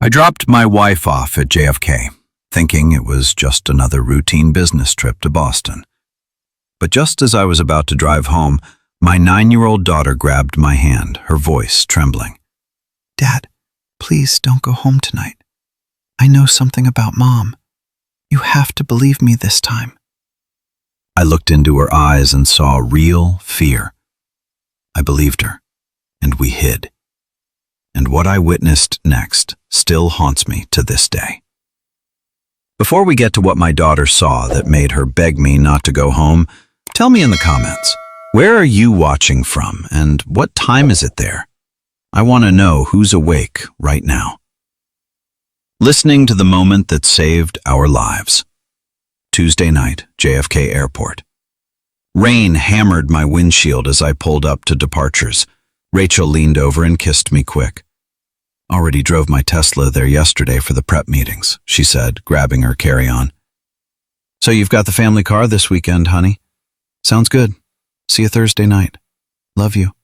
I dropped my wife off at JFK, thinking it was just another routine business trip to Boston. But just as I was about to drive home, my 9-year-old daughter grabbed my hand, her voice trembling. "Dad, please don't go home tonight. I know something about Mom. You have to believe me this time." I looked into her eyes and saw real fear. I believed her, and we hid. And what I witnessed next still haunts me to this day. Before we get to what my daughter saw that made her beg me not to go home, tell me in the comments, where are you watching from and what time is it there? I want to know who's awake right now. Listening to the moment that saved our lives. Tuesday night, JFK Airport. Rain hammered my windshield as I pulled up to departures. Rachel leaned over and kissed me quick. "Already drove my Tesla there yesterday for the prep meetings," she said, grabbing her carry-on. "So you've got the family car this weekend, honey? Sounds good. See you Thursday night. Love you."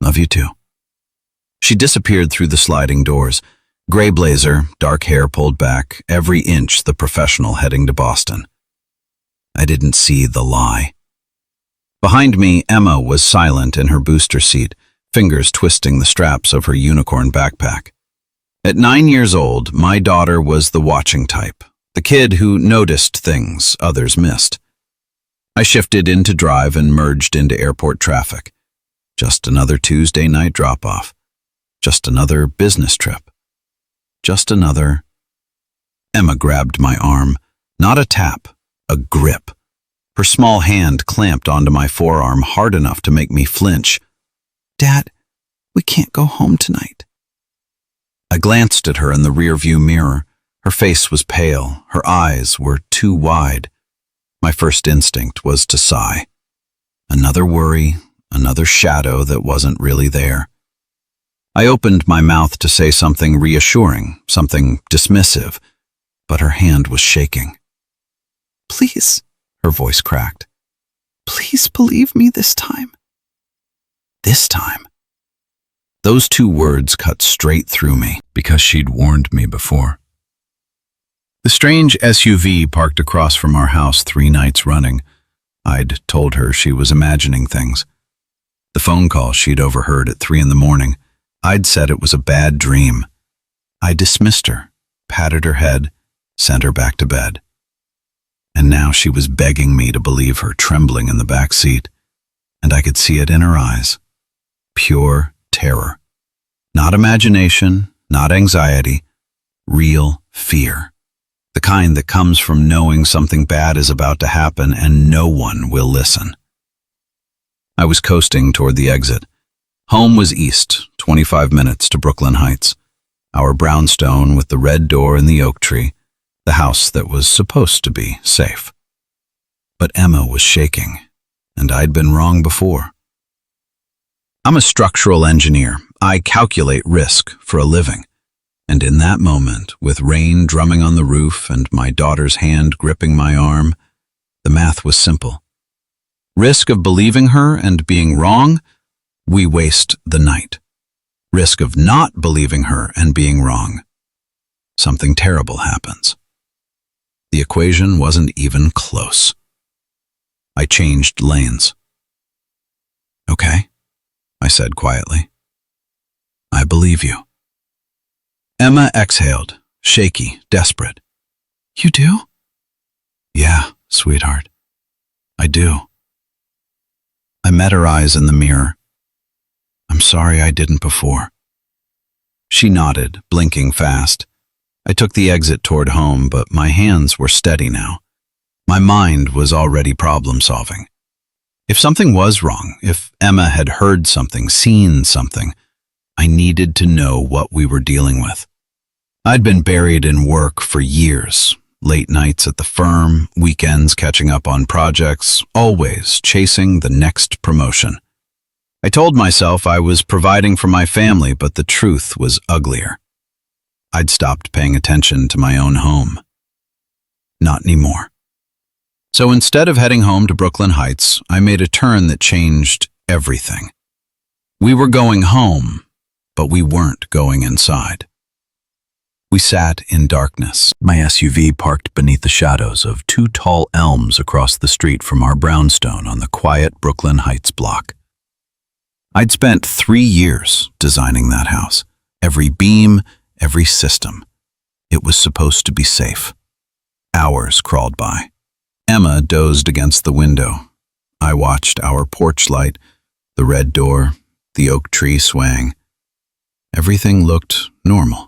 "Love you too." She disappeared through the sliding doors. Gray blazer, dark hair pulled back, every inch the professional heading to Boston. I didn't see the lie. Behind me, Emma was silent in her booster seat, fingers twisting the straps of her unicorn backpack. At 9 years old, my daughter was the watching type, the kid who noticed things others missed. I shifted into drive and merged into airport traffic. Just another Tuesday night drop-off. Just another business trip. Just another... Emma grabbed my arm. Not a tap, a grip. Her small hand clamped onto my forearm hard enough to make me flinch. "Dad, we can't go home tonight." I glanced at her in the rearview mirror. Her face was pale. Her eyes were too wide. My first instinct was to sigh. Another worry, another shadow that wasn't really there. I opened my mouth to say something reassuring, something dismissive, but her hand was shaking. "Please," her voice cracked. "Please believe me this time." This time. Those two words cut straight through me because she'd warned me before. The strange SUV parked across from our house 3 nights running. I'd told her she was imagining things. The phone call she'd overheard at 3 in the morning, I'd said it was a bad dream. I dismissed her, patted her head, sent her back to bed. And now she was begging me to believe her, trembling in the back seat, and I could see it in her eyes. Pure terror. Not imagination, not anxiety, real fear. The kind that comes from knowing something bad is about to happen and no one will listen. I was coasting toward the exit. Home was east, 25 minutes to Brooklyn Heights. Our brownstone with the red door and the oak tree, the house that was supposed to be safe. But Emma was shaking, and I'd been wrong before. I'm a structural engineer. I calculate risk for a living. And in that moment, with rain drumming on the roof and my daughter's hand gripping my arm, the math was simple. Risk of believing her and being wrong, we waste the night. Risk of not believing her and being wrong, something terrible happens. The equation wasn't even close. I changed lanes. "Okay," I said quietly. "I believe you." Emma exhaled, shaky, desperate. "You do?" "Yeah, sweetheart. I do." I met her eyes in the mirror. "I'm sorry I didn't before." She nodded, blinking fast. I took the exit toward home, but my hands were steady now. My mind was already problem-solving. If something was wrong, if Emma had heard something, seen something, I needed to know what we were dealing with. I'd been buried in work for years, late nights at the firm, weekends catching up on projects, always chasing the next promotion. I told myself I was providing for my family, but the truth was uglier. I'd stopped paying attention to my own home. Not anymore. So instead of heading home to Brooklyn Heights, I made a turn that changed everything. We were going home, but we weren't going inside. We sat in darkness, my SUV parked beneath the shadows of two tall elms across the street from our brownstone on the quiet Brooklyn Heights block. I'd spent 3 years designing that house. Every beam, every system. It was supposed to be safe. Hours crawled by. Emma dozed against the window. I watched our porch light, the red door, the oak tree swaying. Everything looked normal.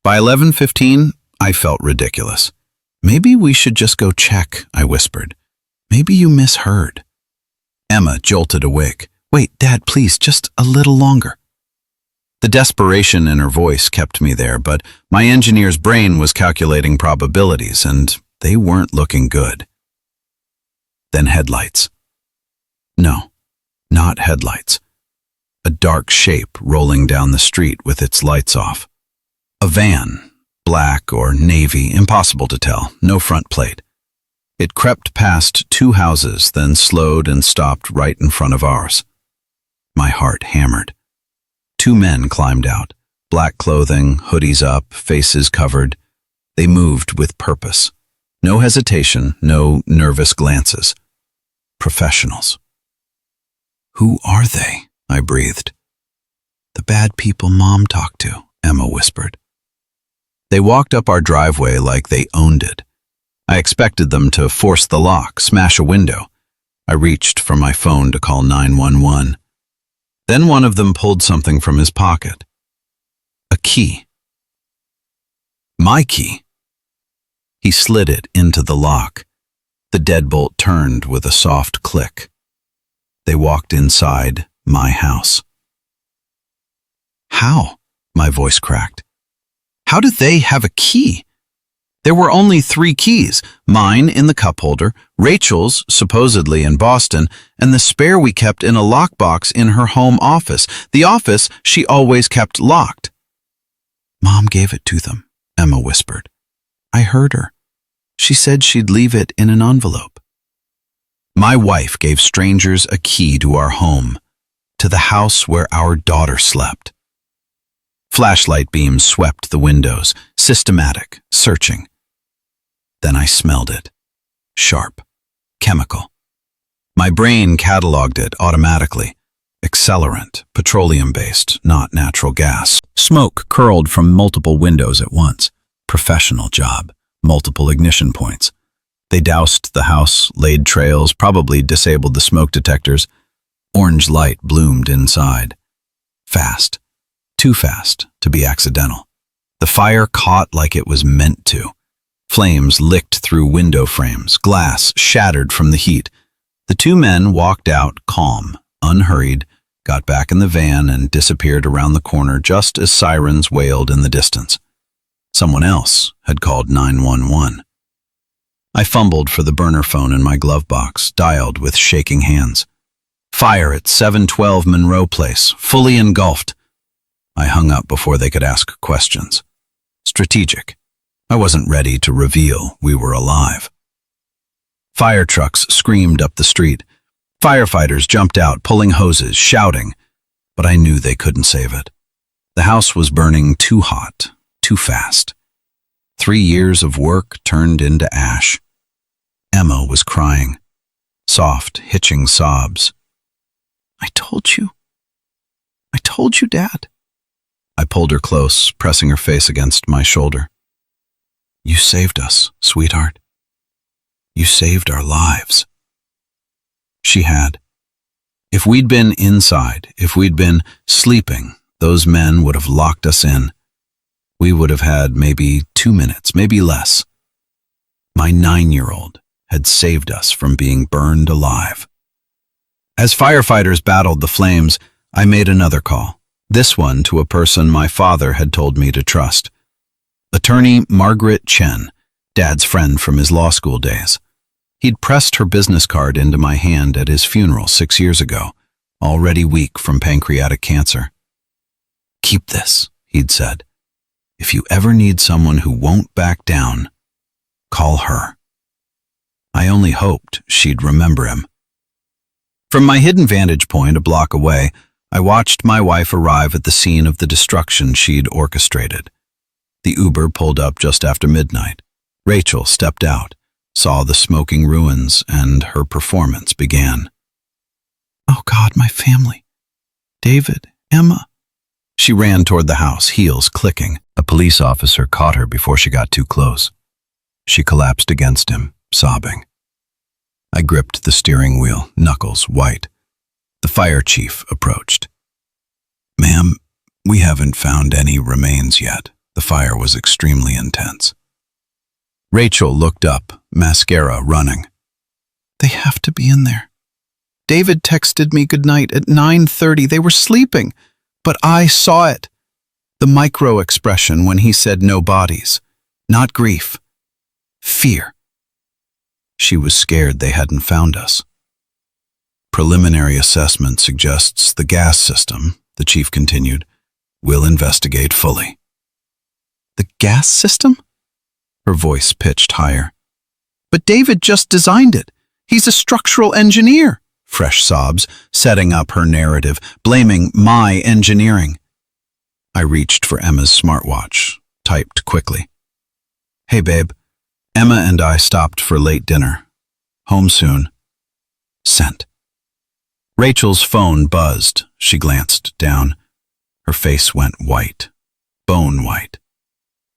By 11:15, I felt ridiculous. Maybe we should just go check, I whispered. Maybe you misheard. Emma jolted awake. Wait, Dad, please, just a little longer. The desperation in her voice kept me there, but my engineer's brain was calculating probabilities, and they weren't looking good. Then headlights. No, not headlights. A dark shape rolling down the street with its lights off. A van, black or navy, impossible to tell, no front plate. It crept past 2 houses, then slowed and stopped right in front of ours. My heart hammered. 2 men climbed out, black clothing, hoodies up, faces covered. They moved with purpose. No hesitation, no nervous glances. Professionals. Who are they? I breathed. The bad people Mom talked to, Emma whispered. They walked up our driveway like they owned it. I expected them to force the lock, smash a window. I reached for my phone to call 911. Then one of them pulled something from his pocket. A key. My key. He slid it into the lock. The deadbolt turned with a soft click. They walked inside my house. How? My voice cracked. How did they have a key? There were only 3 keys, mine in the cup holder, Rachel's, supposedly in Boston, and the spare we kept in a lockbox in her home office, the office she always kept locked. Mom gave it to them, Emma whispered. I heard her. She said she'd leave it in an envelope. My wife gave strangers a key to our home, to the house where our daughter slept. Flashlight beams swept the windows, systematic, searching. Then I smelled it. Sharp. Chemical. My brain cataloged it automatically. Accelerant, petroleum-based, not natural gas. Smoke curled from multiple windows at once. Professional job. Multiple ignition points. They doused the house, laid trails, probably disabled the smoke detectors. Orange light bloomed inside. Fast. Too fast to be accidental. The fire caught like it was meant to. Flames licked through window frames, glass shattered from the heat. The 2 men walked out calm, unhurried, got back in the van and disappeared around the corner just as sirens wailed in the distance. Someone else had called 911. I fumbled for the burner phone in my glove box, dialed with shaking hands. Fire at 712 Monroe Place, fully engulfed. I hung up before they could ask questions. Strategic. I wasn't ready to reveal we were alive. Fire trucks screamed up the street. Firefighters jumped out, pulling hoses, shouting, but I knew they couldn't save it. The house was burning too hot, too fast. 3 years of work turned into ash. Emma was crying, soft, hitching sobs. I told you, Dad. I pulled her close, pressing her face against my shoulder. You saved us, sweetheart. You saved our lives. She had. If we'd been inside, if we'd been sleeping, those men would have locked us in. We would have had maybe 2 minutes, maybe less. My 9-year-old had saved us from being burned alive. As firefighters battled the flames, I made another call, this one to a person my father had told me to trust. Attorney Margaret Chen, Dad's friend from his law school days. He'd pressed her business card into my hand at his funeral 6 years ago, already weak from pancreatic cancer. Keep this, he'd said. If you ever need someone who won't back down, call her. I only hoped she'd remember him. From my hidden vantage point a block away, I watched my wife arrive at the scene of the destruction she'd orchestrated. The Uber pulled up just after midnight. Rachel stepped out, saw the smoking ruins, and her performance began. Oh God, my family. David, Emma. She ran toward the house, heels clicking. A police officer caught her before she got too close. She collapsed against him, sobbing. I gripped the steering wheel, knuckles white. The fire chief approached. Ma'am, we haven't found any remains yet. The fire was extremely intense. Rachel looked up, mascara running. They have to be in there. David texted me goodnight at 9:30. They were sleeping, but I saw it. The micro expression when he said no bodies. Not grief. Fear. She was scared they hadn't found us. Preliminary assessment suggests the gas system, the chief continued. We'll investigate fully. The gas system? Her voice pitched higher. But David just designed it. He's a structural engineer. Fresh sobs, setting up her narrative, blaming my engineering. I reached for Emma's smartwatch, typed quickly. Hey babe, Emma and I stopped for late dinner. Home soon. Sent. Rachel's phone buzzed. She glanced down. Her face went white, bone white.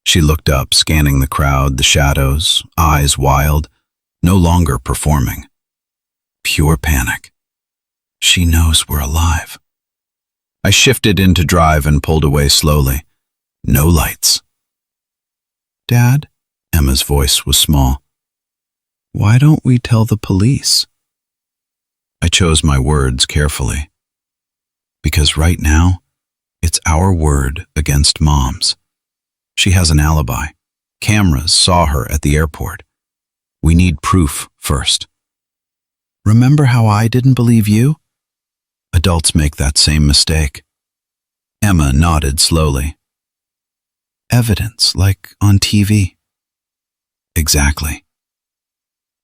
She looked up, scanning the crowd, the shadows, eyes wild, no longer performing. Pure panic. She knows we're alive. I shifted into drive and pulled away slowly. No lights. Dad? Emma's voice was small. Why don't we tell the police? I chose my words carefully. Because right now, it's our word against Mom's. She has an alibi. Cameras saw her at the airport. We need proof first. Remember how I didn't believe you? Adults make that same mistake. Emma nodded slowly. Evidence, like on TV. Exactly.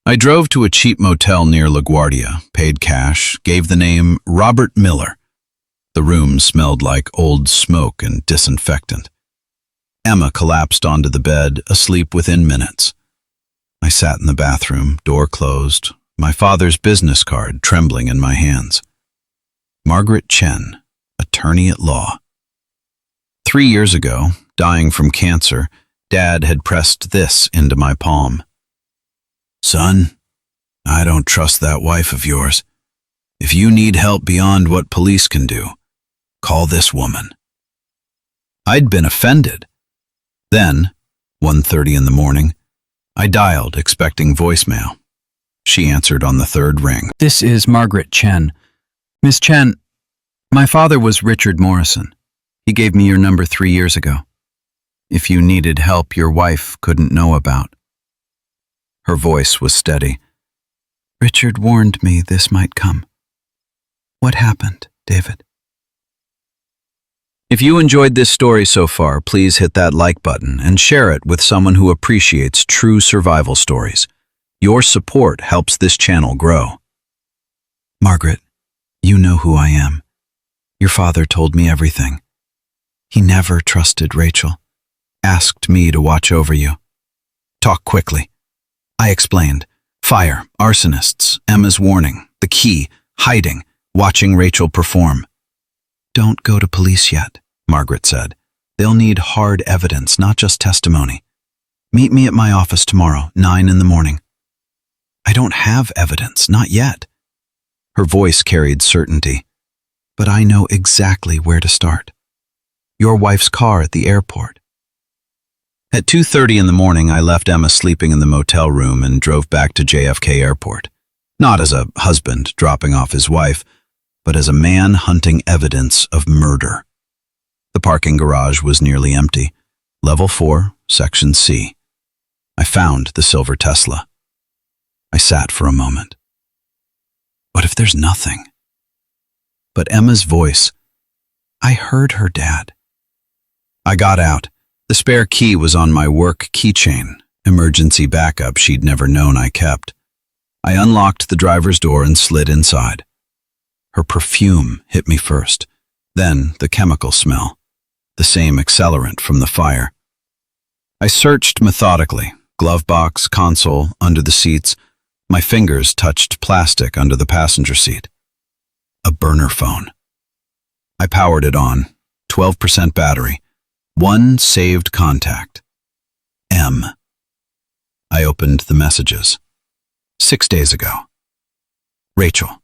I drove to a cheap motel near LaGuardia, paid cash, gave the name Robert Miller. The room smelled like old smoke and disinfectant. Emma collapsed onto the bed, asleep within minutes. I sat in the bathroom, door closed, my father's business card trembling in my hands. Margaret Chen, attorney at law. 3 years ago, dying from cancer, Dad had pressed this into my palm. Son, I don't trust that wife of yours. If you need help beyond what police can do, call this woman. I'd been offended. Then, 1:30 in the morning, I dialed, expecting voicemail. She answered on the third ring. This is Margaret Chen. Miss Chen, my father was Richard Morrison. He gave me your number 3 years ago. If you needed help your wife couldn't know about. Her voice was steady. Richard warned me this might come. What happened, David? If you enjoyed this story so far, please hit that like button and share it with someone who appreciates true survival stories. Your support helps this channel grow. Margaret, you know who I am. Your father told me everything. He never trusted Rachel. Asked me to watch over you. Talk quickly. I explained. Fire, arsonists, Emma's warning, the key, hiding, watching Rachel perform. Don't go to police yet, Margaret said. They'll need hard evidence, not just testimony. Meet me at my office tomorrow, 9 in the morning. I don't have evidence, not yet. Her voice carried certainty. But I know exactly where to start. Your wife's car at the airport. At 2:30 in the morning, I left Emma sleeping in the motel room and drove back to JFK Airport. Not as a husband dropping off his wife, but as a man hunting evidence of murder. The parking garage was nearly empty. Level 4, Section C. I found the silver Tesla. I sat for a moment. What if there's nothing? But Emma's voice, I heard her, Dad. I got out. The spare key was on my work keychain, emergency backup she'd never known I kept. I unlocked the driver's door and slid inside. Her perfume hit me first, then the chemical smell, the same accelerant from the fire. I searched methodically, glove box, console, under the seats. My fingers touched plastic under the passenger seat. A burner phone. I powered it on, 12% battery. One saved contact. M. I opened the messages. 6 days ago. Rachel,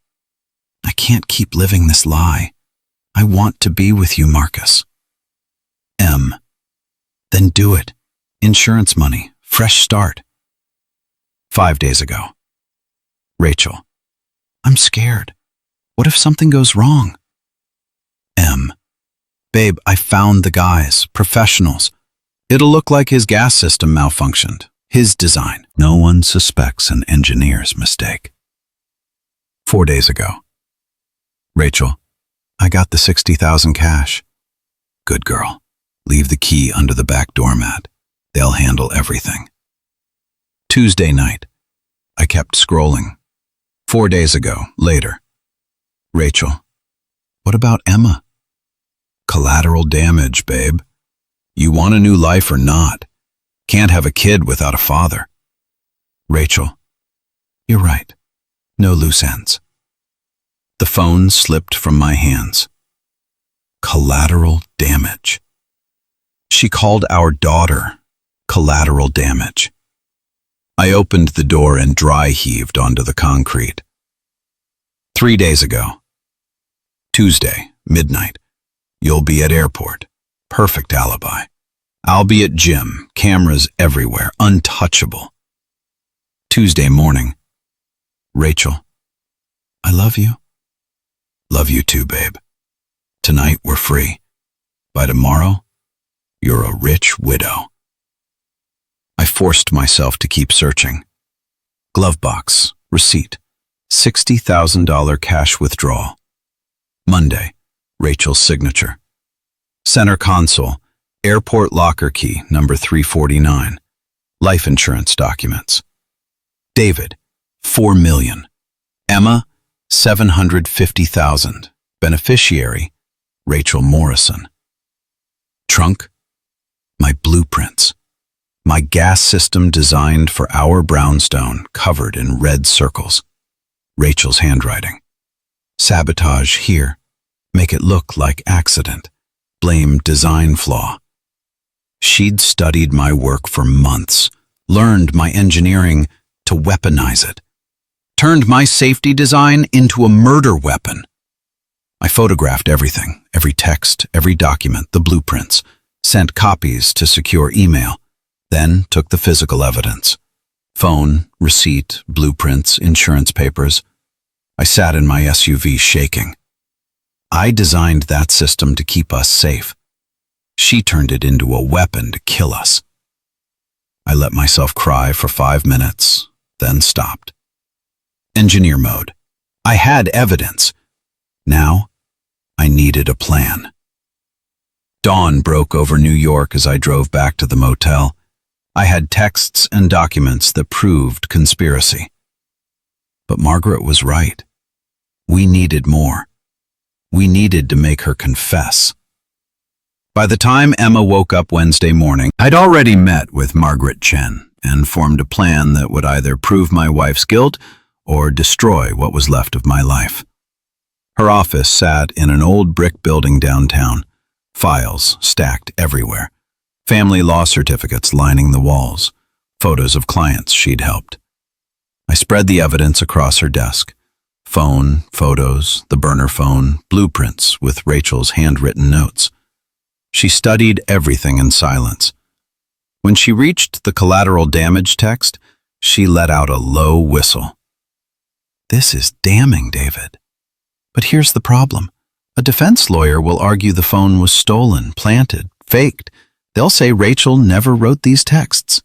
I can't keep living this lie. I want to be with you, Marcus. M. Then do it. Insurance money. Fresh start. 5 days ago. Rachel, I'm scared. What if something goes wrong? M. Babe, I found the guys, professionals. It'll look like his gas system malfunctioned. His design. No one suspects an engineer's mistake. 4 days ago. Rachel, I got the 60,000 cash. Good girl. Leave the key under the back doormat. They'll handle everything. Tuesday night. I kept scrolling. 4 days ago, later. Rachel, what about Emma? Collateral damage, babe. You want a new life or not? Can't have a kid without a father. Rachel, you're right. No loose ends. The phone slipped from my hands. Collateral damage. She called our daughter collateral damage. I opened the door and dry heaved onto the concrete. 3 days ago. Tuesday, midnight. You'll be at airport. Perfect alibi. I'll be at gym, cameras everywhere, untouchable. Tuesday morning. Rachel, I love you. Love you too, babe. Tonight we're free. By tomorrow, you're a rich widow. I forced myself to keep searching. Glove box, receipt, $60,000 cash withdrawal. Monday, Rachel's signature. Center console, airport locker key, number 349. Life insurance documents. David, $4 million. Emma, $750,000. Beneficiary, Rachel Morrison. Trunk, my blueprints. My gas system designed for our brownstone, covered in red circles. Rachel's handwriting. Sabotage here. Make it look like accident. Blame design flaw. She'd studied my work for months, learned my engineering to weaponize it, turned my safety design into a murder weapon. I photographed everything, every text, every document, the blueprints, sent copies to secure email, then took the physical evidence. Phone, receipt, blueprints, insurance papers. I sat in my SUV shaking. I designed that system to keep us safe. She turned it into a weapon to kill us. I let myself cry for 5 minutes, then stopped. Engineer mode. I had evidence. Now, I needed a plan. Dawn broke over New York as I drove back to the motel. I had texts and documents that proved conspiracy. But Margaret was right. We needed more. We needed to make her confess. By the time Emma woke up Wednesday morning, I'd already met with Margaret Chen and formed a plan that would either prove my wife's guilt or destroy what was left of my life. Her office sat in an old brick building downtown, files stacked everywhere, family law certificates lining the walls, photos of clients she'd helped. I spread the evidence across her desk. Phone, photos, the burner phone, blueprints with Rachel's handwritten notes. She studied everything in silence. When she reached the collateral damage text, she let out a low whistle. This is damning, David. But here's the problem. A defense lawyer will argue the phone was stolen, planted, faked. They'll say Rachel never wrote these texts.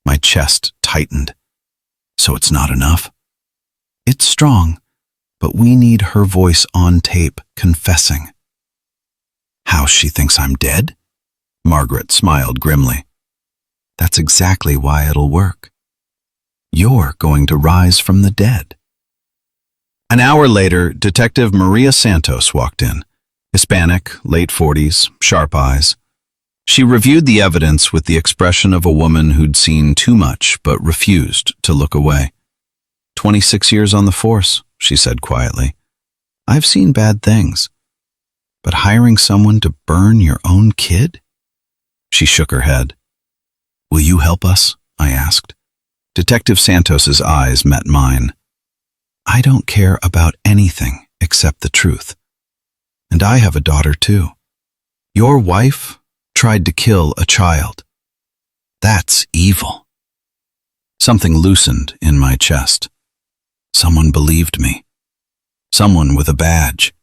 My chest tightened. So it's not enough? It's strong, but we need her voice on tape confessing. How she thinks I'm dead? Margaret smiled grimly. That's exactly why it'll work. You're going to rise from the dead. An hour later, Detective Maria Santos walked in. Hispanic, late 40s, sharp eyes. She reviewed the evidence with the expression of a woman who'd seen too much but refused to look away. 26 years on the force, she said quietly. I've seen bad things. But hiring someone to burn your own kid? She shook her head. Will you help us? I asked. Detective Santos's eyes met mine. I don't care about anything except the truth. And I have a daughter too. Your wife tried to kill a child. That's evil. Something loosened in my chest. Someone believed me. Someone with a badge.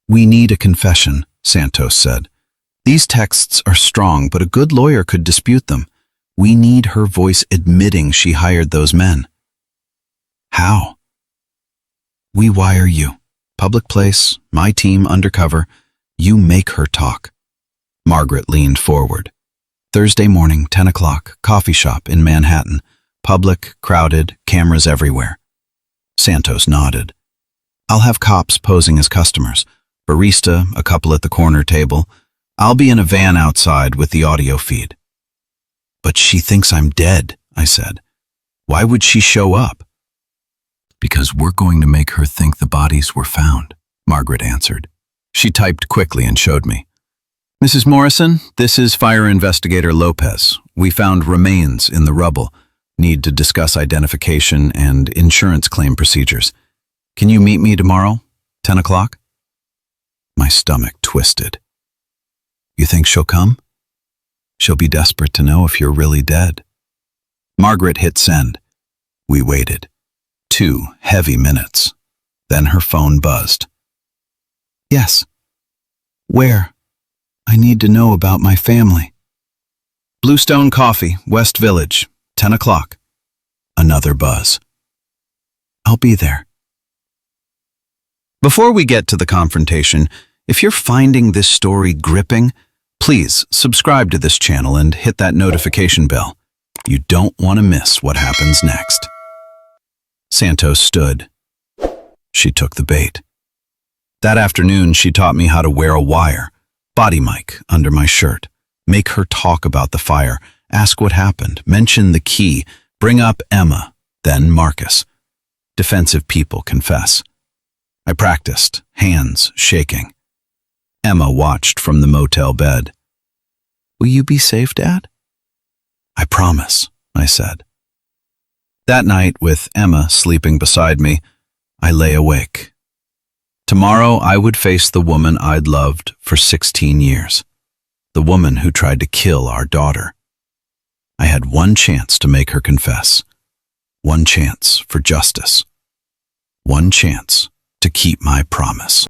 We need a confession, Santos said. These texts are strong, but a good lawyer could dispute them. We need her voice admitting she hired those men. How? We wire you. Public place, my team undercover. You make her talk. Margaret leaned forward. Thursday morning, 10 o'clock, coffee shop in Manhattan. Public, crowded, cameras everywhere. Santos nodded. I'll have cops posing as customers. Barista, a couple at the corner table. I'll be in a van outside with the audio feed. But she thinks I'm dead, I said. Why would she show up? Because we're going to make her think the bodies were found, Margaret answered. She typed quickly and showed me. Mrs. Morrison, this is Fire Investigator Lopez. We found remains in the rubble. Need to discuss identification and insurance claim procedures. Can you meet me tomorrow, 10 o'clock? My stomach twisted. You think she'll come? She'll be desperate to know if you're really dead. Margaret hit send. We waited. 2 heavy minutes. Then her phone buzzed. Yes. Where? I need to know about my family. Bluestone Coffee, West Village, 10 o'clock. Another buzz. I'll be there. Before we get to the confrontation, if you're finding this story gripping, please subscribe to this channel and hit that notification bell. You don't want to miss what happens next. Santos stood. She took the bait. That afternoon, she taught me how to wear a wire, body mic under my shirt, make her talk about the fire, ask what happened, mention the key, bring up Emma, then Marcus. Defensive people confess. I practiced, hands shaking. Emma watched from the motel bed. Will you be safe, Dad? I promise, I said. That night, with Emma sleeping beside me, I lay awake. Tomorrow, I would face the woman I'd loved for 16 years, the woman who tried to kill our daughter. I had one chance to make her confess, one chance for justice, one chance to keep my promise.